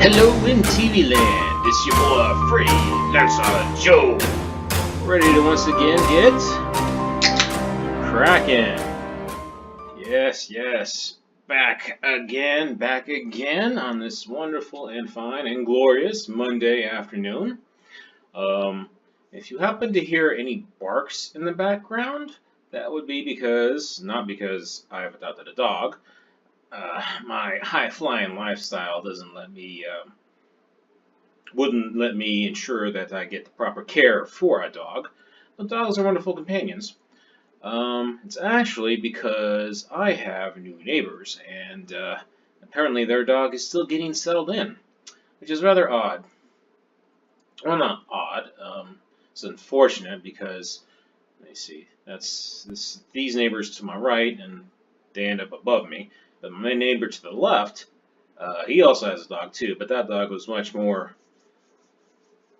Hello in TV land, it's your boy Freelancer Joe, ready to once again get cracking. Yes, back again on this wonderful and fine and glorious Monday afternoon. If you happen to hear any barks in the background, that would be not because I have adopted a dog. My high-flying lifestyle wouldn't let me ensure that I get the proper care for a dog. But dogs are wonderful companions. It's actually because I have new neighbors, and apparently their dog is still getting settled in, which is rather odd. Well, not odd. It's unfortunate because, let me see, these neighbors to my right, and they end up above me. But my neighbor to the left, he also has a dog too, but that dog was much more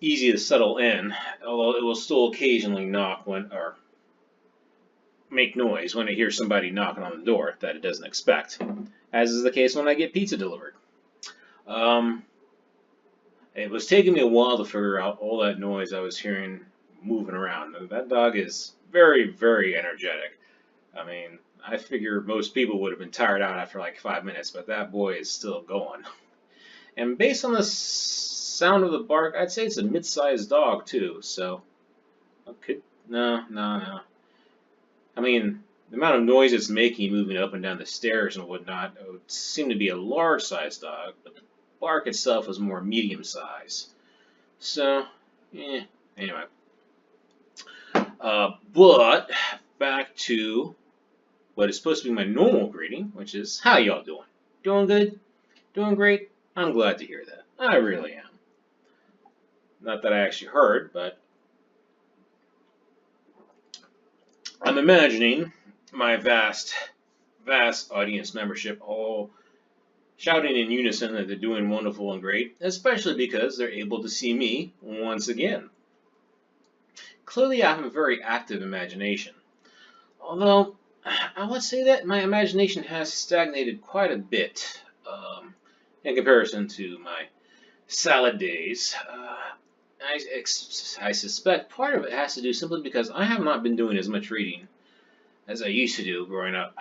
easy to settle in, although it will still occasionally make noise when it hears somebody knocking on the door that it doesn't expect, as is the case when I get pizza delivered. It was taking me a while to figure out all that noise I was hearing moving around. That dog is very, very energetic. I mean, I figure most people would have been tired out after like 5 minutes, but that boy is still going. And based on the sound of the bark, I'd say it's a mid-sized dog too. So, no. I mean, the amount of noise it's making moving up and down the stairs and whatnot, it would seem to be a large-sized dog, but the bark itself was more medium-sized. So, anyway. But back to what is supposed to be my normal greeting, which is, how y'all doing? Doing good? Doing great? I'm glad to hear that. I really am. Not that I actually heard, but I'm imagining my vast audience membership all shouting in unison that they're doing wonderful and great, especially because they're able to see me once again. Clearly, I have a very active imagination. Although, I would say that my imagination has stagnated quite a bit in comparison to my salad days. I suspect part of it has to do simply because I have not been doing as much reading as I used to do growing up.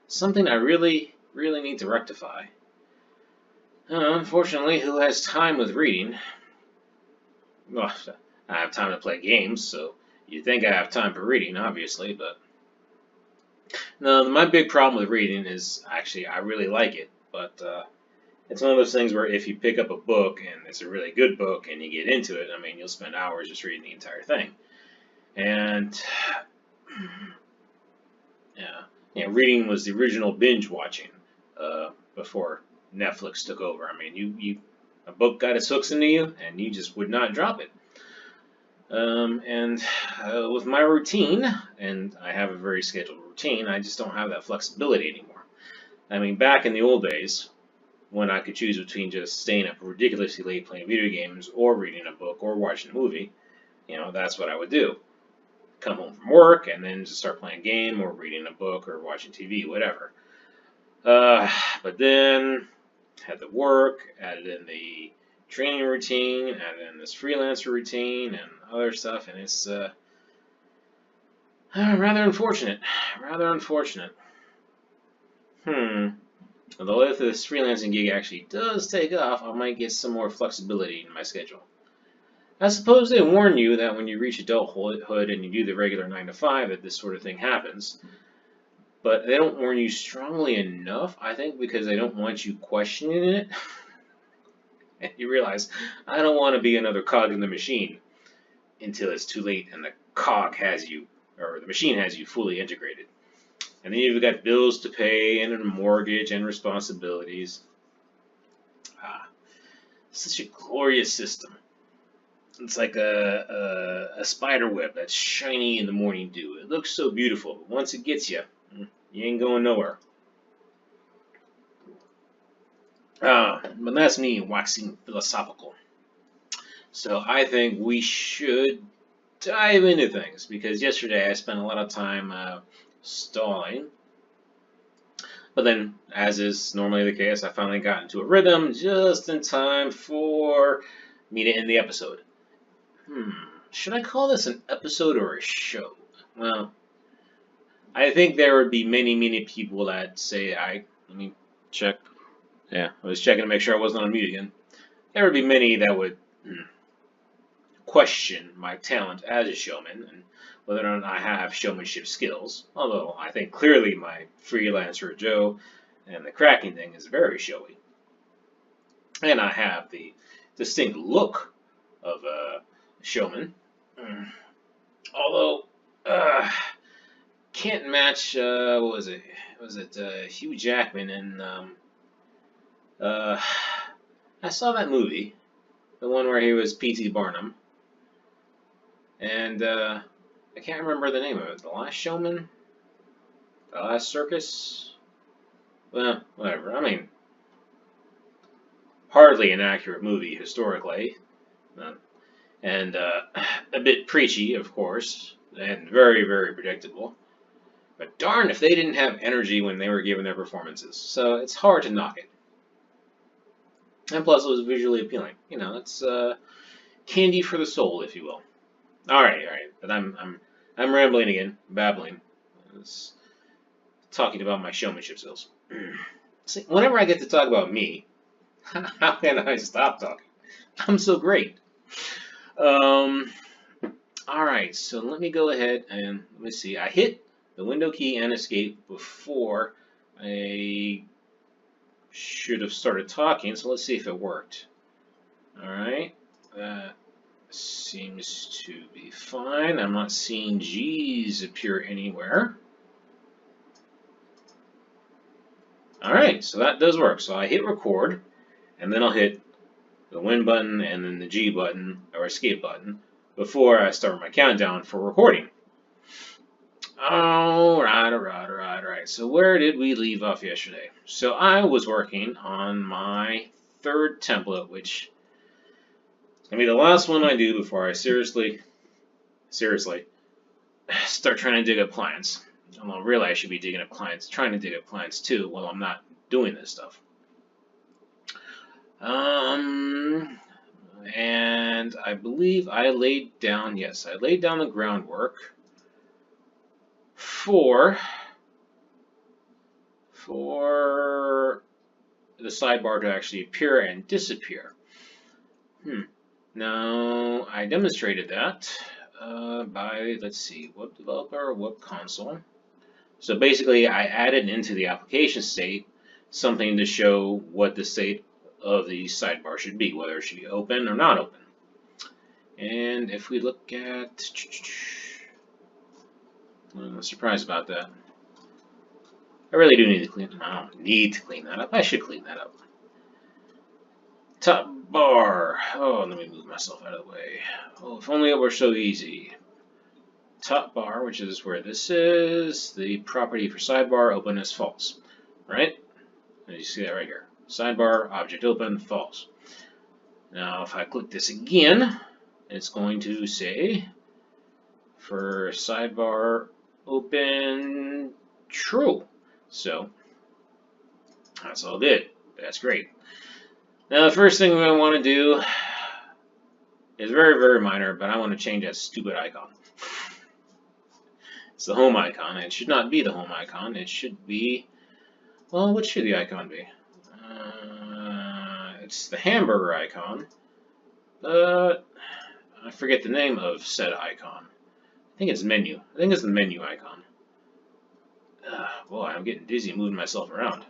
Something I really need to rectify. Unfortunately, who has time with reading? Well, I have time to play games, so you'd think I have time for reading, obviously, but no, my big problem with reading is actually I really like it, but it's one of those things where if you pick up a book and it's a really good book and you get into it, I mean, you'll spend hours just reading the entire thing. And reading was the original binge watching before Netflix took over. I mean, a book got its hooks into you, and you just would not drop it. With my routine, and I have a very scheduled routine, I just don't have that flexibility anymore. I mean, back in the old days, when I could choose between just staying up ridiculously late playing video games or reading a book or watching a movie, that's what I would do. Come home from work and then just start playing a game or reading a book or watching TV, whatever. But then had the work, added in the training routine, added in this freelancer routine and other stuff, and it's rather unfortunate. Although if this freelancing gig actually does take off, I might get some more flexibility in my schedule. I suppose they warn you that when you reach adulthood and you do the regular 9 to 5 that this sort of thing happens. But they don't warn you strongly enough, I think, because they don't want you questioning it. And you realize, I don't want to be another cog in the machine until it's too late and the machine has you fully integrated. And then you've got bills to pay and a mortgage and responsibilities. Such a glorious system. It's like a spider web that's shiny in the morning dew. It looks so beautiful, but once it gets you, you ain't going nowhere. But that's me waxing philosophical. So I think we should dive into things, because yesterday I spent a lot of time stalling But then, as is normally the case, I finally got into a rhythm just in time for me to end the episode. Should I call this an episode or a show? Well, I think there would be many people that say, let me check. Yeah, I was checking to make sure I wasn't on mute again. There would be many that would question my talent as a showman and whether or not I have showmanship skills. Although I think clearly my Freelancer Joe and the cracking thing is very showy. And I have the distinct look of a showman. Although, can't match, what was it? Was it Hugh Jackman and, I saw that movie, the one where he was P.T. Barnum, and I can't remember the name of it. The Last Showman? The Last Circus? Well, whatever. I mean, hardly an accurate movie historically, and a bit preachy, of course, and very predictable. But darn if they didn't have energy when they were giving their performances. So it's hard to knock it. And plus, it was visually appealing. You know, it's candy for the soul, if you will. All right. But I'm rambling again, babbling. I was talking about my showmanship skills. See, whenever I get to talk about me, how can I stop talking? I'm so great. All right. So let me go ahead and let me see. I hit the window key and escape before I should have started talking, so let's see if it worked. Alright, that seems to be fine. I'm not seeing G's appear anywhere. Alright, so that does work. So I hit record, and then I'll hit the win button and then the G button, or escape button, before I start my countdown for recording. Alright. So where did we leave off yesterday? So I was working on my third template, which is going to be the last one I do before I seriously start trying to dig up clients. Although really I should be trying to dig up clients too while I'm not doing this stuff. And I believe I laid down the groundwork for the sidebar to actually appear and disappear. Now, I demonstrated that by, let's see, web developer, web console. So basically, I added into the application state something to show what the state of the sidebar should be, whether it should be open or not open. And if we look at, I'm surprised about that. I really do need to clean. I don't need to clean that up. I should clean that up. Top bar. Oh, let me move myself out of the way. Oh, if only it were so easy. Top bar, which is where this is, the property for sidebar open is false, right? And you see that right here. Sidebar object open false. Now, if I click this again, it's going to say for sidebar open true. So that's all good. That's great. Now the first thing I want to do is very minor, but I want to change that stupid icon. It's the home icon. It should not be the home icon. It should be, well, what should the icon be? It's the hamburger icon, but I forget the name of said icon. I think it's menu. I think it's the menu icon. Boy, I'm getting dizzy moving myself around.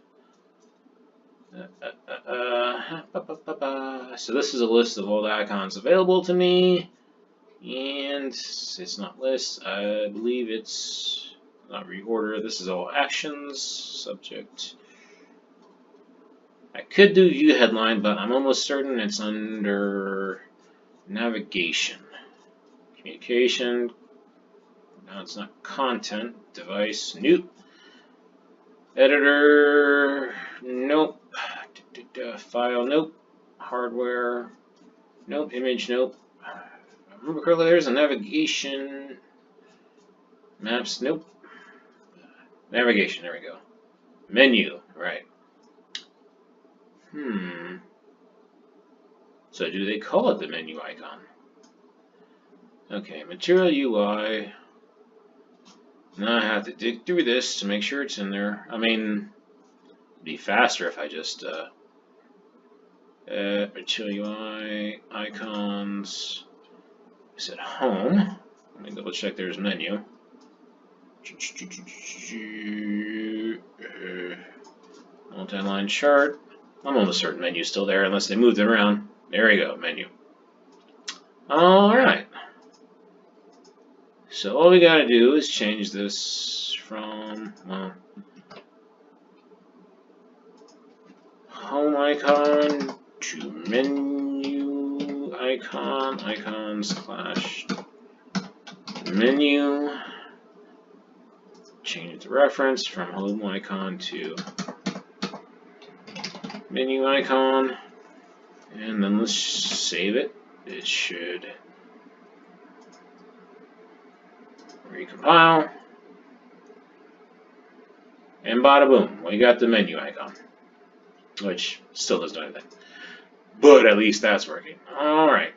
So this is a list of all the icons available to me, and it's not list. I believe it's not reorder. This is all actions, subject. I could do view headline, but I'm almost certain it's under navigation, communication. No, it's not content. Device, nope. Editor, nope. File, nope. Hardware, nope. Image, nope. Remember correctly, there's a navigation. Maps, nope. Navigation, there we go. Menu, right. So do they call it the menu icon? Okay, material UI. Now I have to dig through this to make sure it's in there. I mean, it'd be faster if I just material UI, icons. Is it home? Let me double check there's menu. Multi-line chart. I'm almost certain menu's still there unless they moved it around. There we go, menu. Alright. So all we gotta do is change this from, well, home icon to menu icon, icons slash menu. Change the reference from home icon to menu icon. And then let's save it. It should recompile. And bada boom, we got the menu icon. Which still doesn't do anything. But at least that's working. Alright.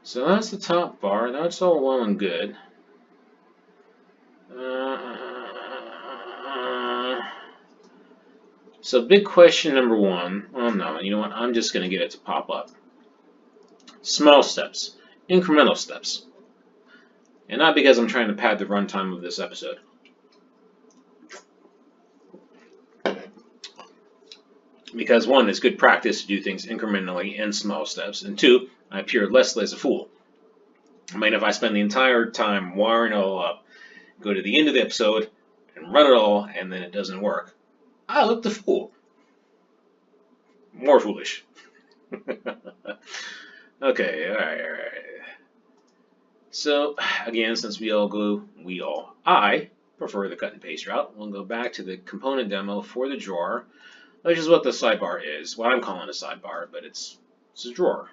So that's the top bar. That's all well and good. So big question number one. Oh no, you know what? I'm just going to get it to pop up. Small steps. Incremental steps. And not because I'm trying to pad the runtime of this episode. Because one, it's good practice to do things incrementally in small steps. And two, I appear less as a fool. I mean, if I spend the entire time wiring it all up, go to the end of the episode, and run it all, and then it doesn't work, I look the fool. More foolish. Okay, alright. So, again, since I prefer the cut and paste route, we'll go back to the component demo for the drawer, which is what the sidebar is. What I'm calling a sidebar, but it's a drawer.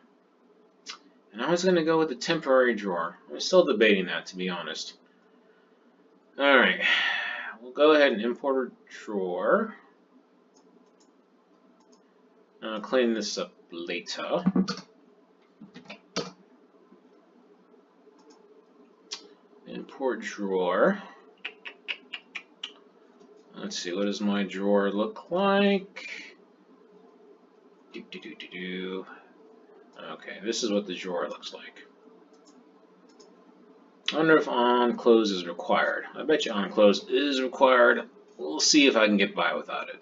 And I was going to go with the temporary drawer. I'm still debating that, to be honest. Alright, we'll go ahead and import a drawer. I'll clean this up later. Import drawer. Let's see, what does my drawer look like? Okay, this is what the drawer looks like. I wonder if on close is required. I bet you on close is required. We'll see if I can get by without it.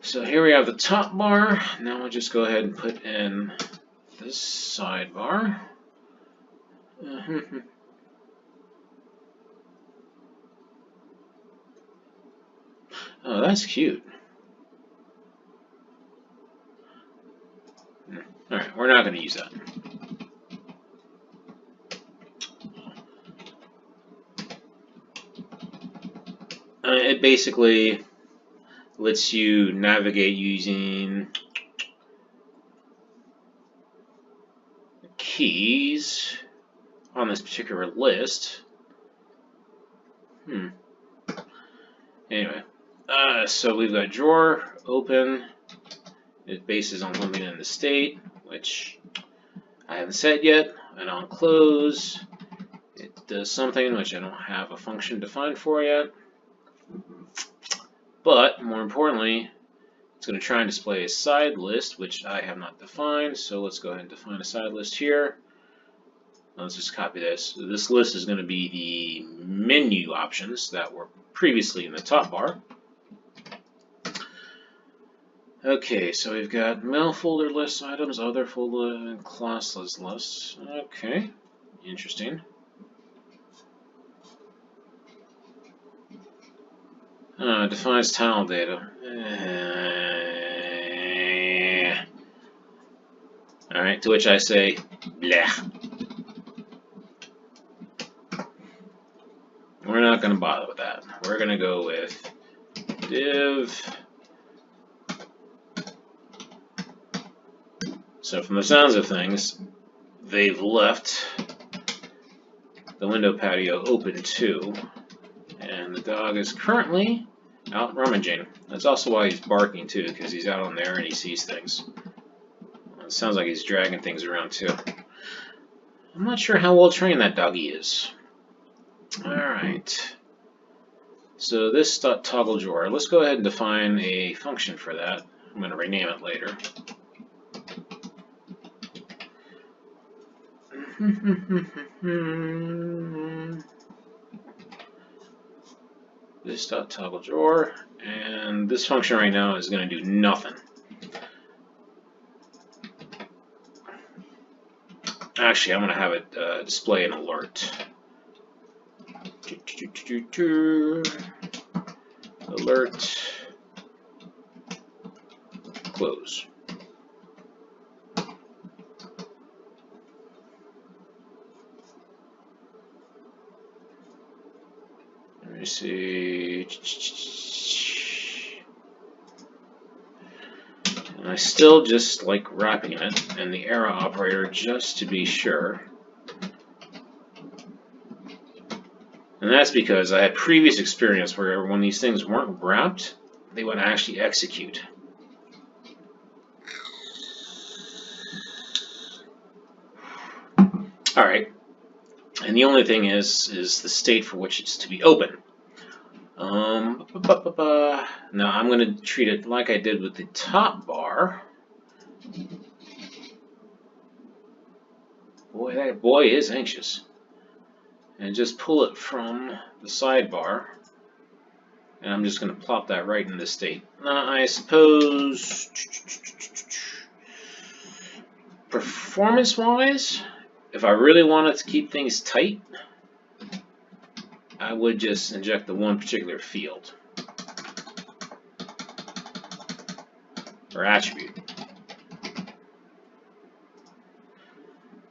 So here we have the top bar. Now we'll just go ahead and put in this sidebar. Oh, that's cute. Alright, we're not going to use that. It basically lets you navigate using keys on this particular list. Anyway, so we've got drawer open. It bases on something in the state, which I haven't set yet. And on close, it does something which I don't have a function defined for yet. But more importantly, it's going to try and display a side list, which I have not defined. So let's go ahead and define a side list here. Let's just copy this. So this list is going to be the menu options that were previously in the top bar. Okay, so we've got mail folder list items, other folder, and classless lists. Okay, interesting. Defines tile data. Alright, to which I say, bleh. We're not going to bother with that. We're going to go with div. So from the sounds of things, they've left the window patio open too. And the dog is currently out rummaging. That's also why he's barking too, because he's out on there and he sees things. It sounds like he's dragging things around too. I'm not sure how well trained that doggy is. Alright. So this toggle drawer, let's go ahead and define a function for that. I'm going to rename it later. This toggle drawer, and this function right now is going to do nothing. Actually, I'm going to have it display an alert. Alert. Close. Let me see. And I still just like wrapping it and the arrow operator just to be sure. And that's because I had previous experience where when these things weren't wrapped, they would actually execute. Alright. And the only thing is the state for which it's to be open. Now I'm going to treat it like I did with the top bar. Boy, that boy is anxious. And just pull it from the sidebar. And I'm just going to plop that right in this state. Now, I suppose, performance-wise, if I really wanted to keep things tight, I would just inject the one particular field or attribute.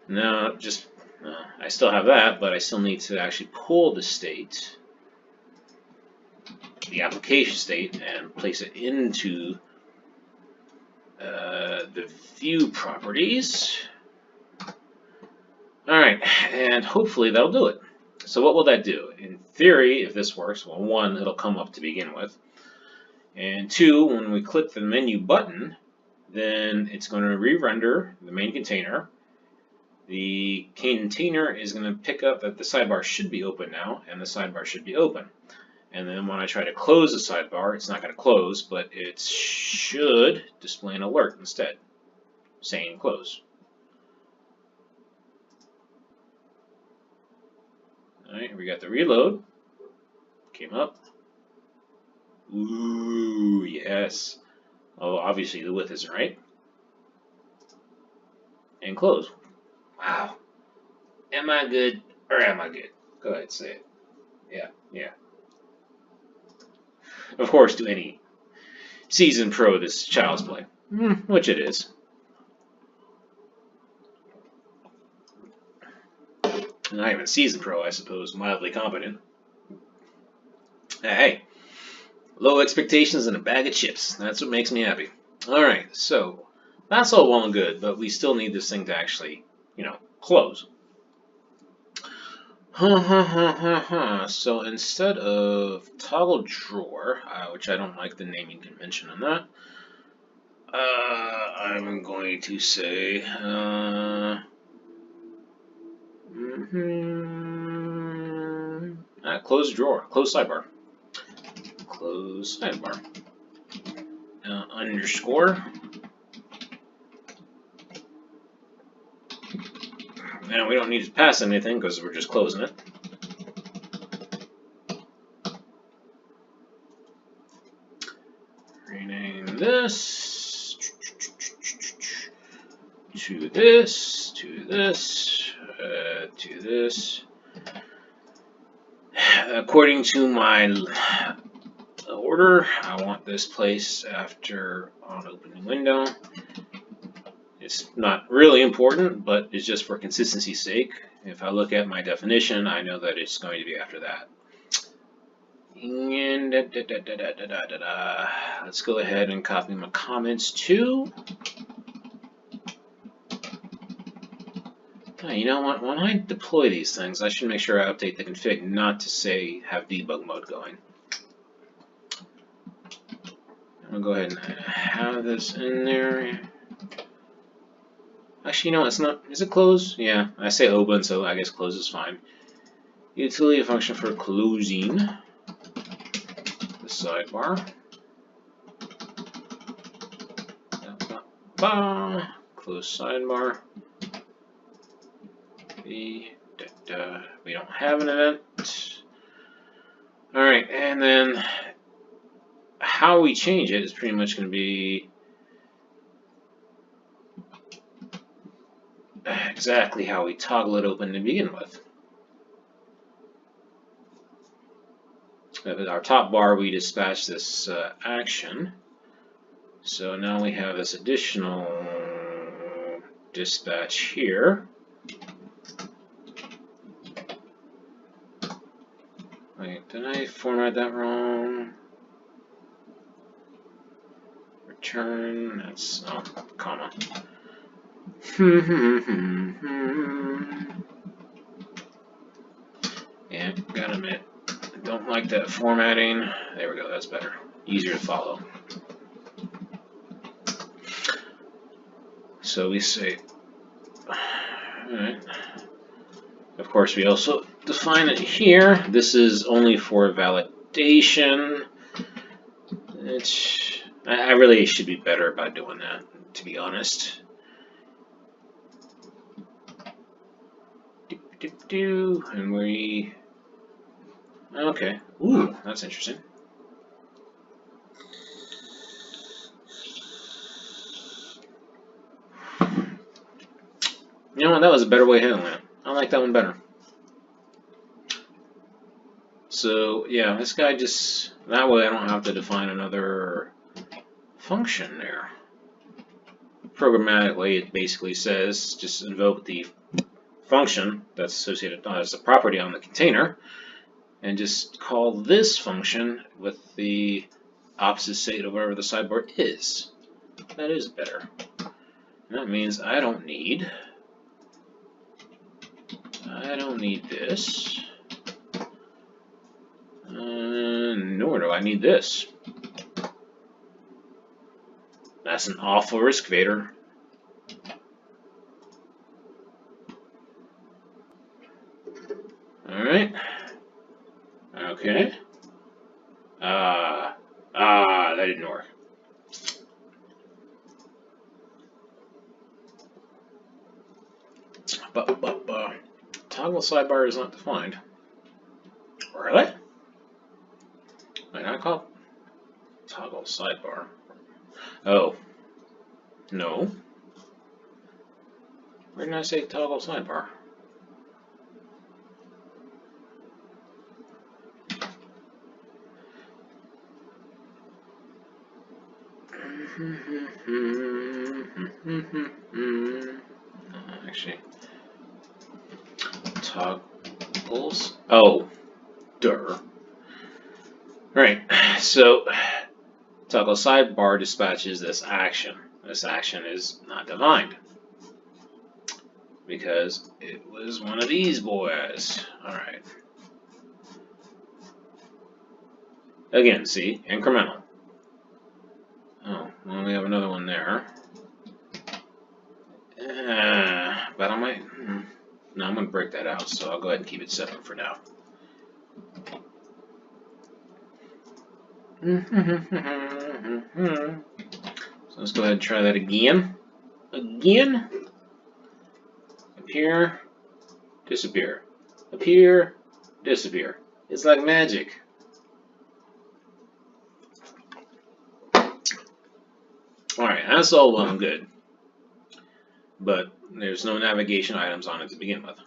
Now, I still have that, but I still need to actually pull the state, the application state, and place it into the view properties. Alright, and hopefully that'll do it. So what will that do? In theory, if this works, well, one, it'll come up to begin with. And two, when we click the menu button, then it's going to re-render the main container. The container is going to pick up that the sidebar should be open now, and the sidebar should be open. And then when I try to close the sidebar, it's not going to close, but it should display an alert instead, saying close. Alright, we got the reload. Came up. Ooh, yes. Oh, obviously the width isn't right. And close. Wow. Am I good or am I good? Go ahead, say it. Yeah, yeah. Of course, to any seasoned pro, this is child's play. Which it is. Not even seasoned pro, I suppose. Mildly competent. Hey, low expectations and a bag of chips. That's what makes me happy. Alright, so that's all well and good, but we still need this thing to actually, close. So instead of toggle drawer, which I don't like the naming convention on that, I'm going to say close drawer, close sidebar, close sidebar, underscore. Now we don't need to pass anything because we're just closing it. Rename this to this, to this, to this. According to my order, I want this placed after on opening window. It's not really important, but it's just for consistency's sake. If I look at my definition, I know that it's going to be after that. And let's go ahead and copy my comments too. You know what? When I deploy these things, I should make sure I update the config not to say have debug mode going. I'm gonna go ahead and have this in there. Actually, you know, it's not. Is it closed? Yeah, I say open, so I guess close is fine. Utility function for closing the sidebar. Close sidebar. We don't have an event. Alright, and then how we change it is pretty much going to be exactly how we toggle it open to begin with. At our top bar, we dispatch this action. So now we have this additional dispatch here. Wait, did I format that wrong? Return, that's, oh, comma. Yeah, gotta admit, I don't like that formatting. There we go, that's better. Easier to follow. So we say, alright. Of course, we also define it here. This is only for validation. I really should be better about doing that, to be honest. And we... Okay. Ooh, that's interesting. You know what? That was a better way of handling it. I like that one better. So, yeah, this guy just... That way I don't have to define another function there. Programmatically, it basically says just invoke the function that's associated as a property on the container and just call this function with the opposite state of whatever the sidebar is. That is better. And that means I don't need this, nor do I need this. That's an awful risk vader. Alright. Okay. That didn't work. Toggle sidebar is not defined. Really? Why not call toggle sidebar? Oh. No. Where did I say toggle sidebar? Actually, toggles. Oh, duh. Right. So, toggle sidebar dispatches this action. This action is not defined because it was one of these boys. All right. Again, see, incremental. Oh, well, we have another one there. But I might... No, I'm going to break that out, so I'll go ahead and keep it separate for now. So let's go ahead and try that again. Again. Appear, disappear. Appear, disappear. It's like magic. Alright, that's all well and good. But there's no navigation items on it to begin with.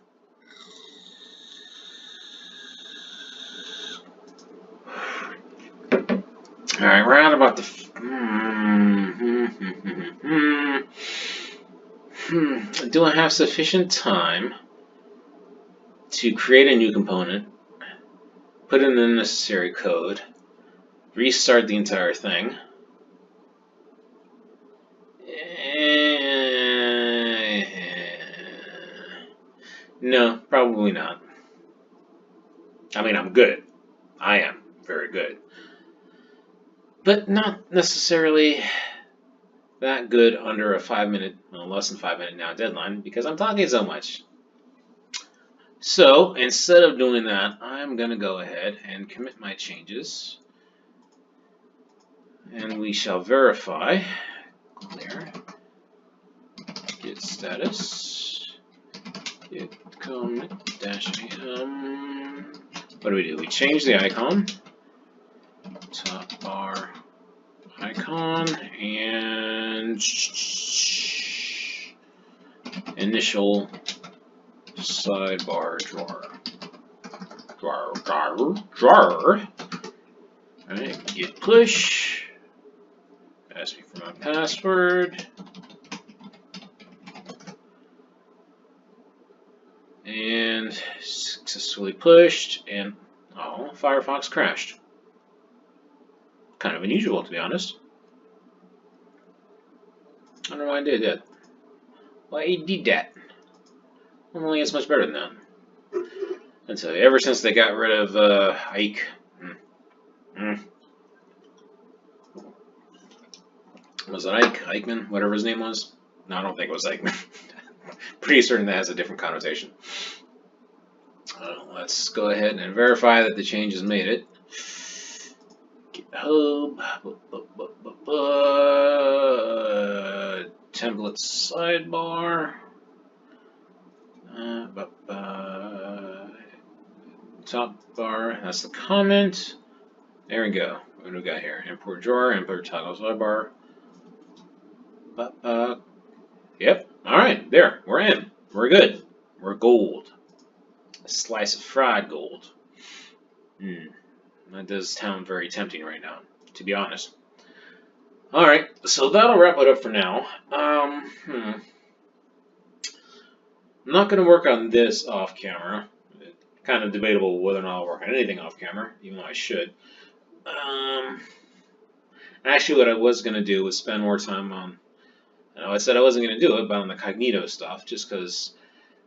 Alright, we're at about the... Do I have sufficient time to create a new component, put in the necessary code, restart the entire thing, No, probably not. I mean, I'm good. I am very good. But not necessarily that good under a 5 minute, well, less than 5 minute now deadline because I'm talking so much. So instead of doing that, I'm going to go ahead and commit my changes. And we shall verify. Clear. Git status. Git commit -am. What do? We change the icon. Top bar icon and initial sidebar drawer. Drawer. Alright, git push. Ask me for my password. And successfully pushed, and oh, Firefox crashed. Kind of unusual, to be honest. I don't know why I did that. Why I did that? Normally it's much better than that. And so ever since they got rid of Ike, was it Ike? Eichmann? Whatever his name was? No, I don't think it was Eichmann. Pretty certain that has a different connotation. Let's go ahead and verify that the changes made it. GitHub, template sidebar, top bar, that's the comment. There we go. What do we got here? Import drawer, import toggle sidebar. Yep. Alright, there. We're in. We're good. We're gold. A slice of fried gold. That does sound very tempting right now, to be honest. Alright, so that'll wrap it up for now. I'm not going to work on this off camera. Kind of debatable whether or not I'll work on anything off camera, even though I should. Actually, what I was going to do was spend more time on, I said I wasn't going to do it, but on the Cognito stuff, just because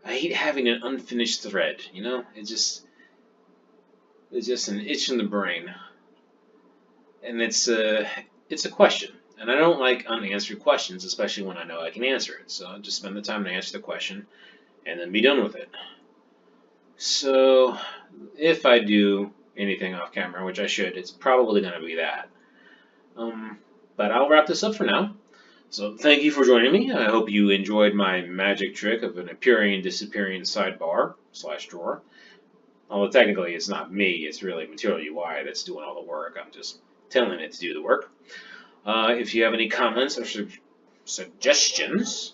I hate having an unfinished thread, you know? It's just an itch in the brain. And it's a question. And I don't like unanswered questions, especially when I know I can answer it. So I'll just spend the time to answer the question and then be done with it. So if I do anything off camera, which I should, it's probably going to be that. But I'll wrap this up for now. So thank you for joining me. I hope you enjoyed my magic trick of an appearing and disappearing sidebar / drawer. Although technically it's not me, it's really Material UI that's doing all the work. I'm just telling it to do the work. If you have any comments or suggestions,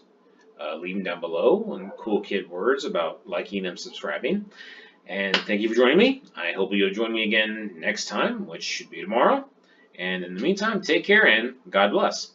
leave them down below and cool kid words about liking and subscribing. And thank you for joining me. I hope you'll join me again next time, which should be tomorrow. And in the meantime, take care and God bless.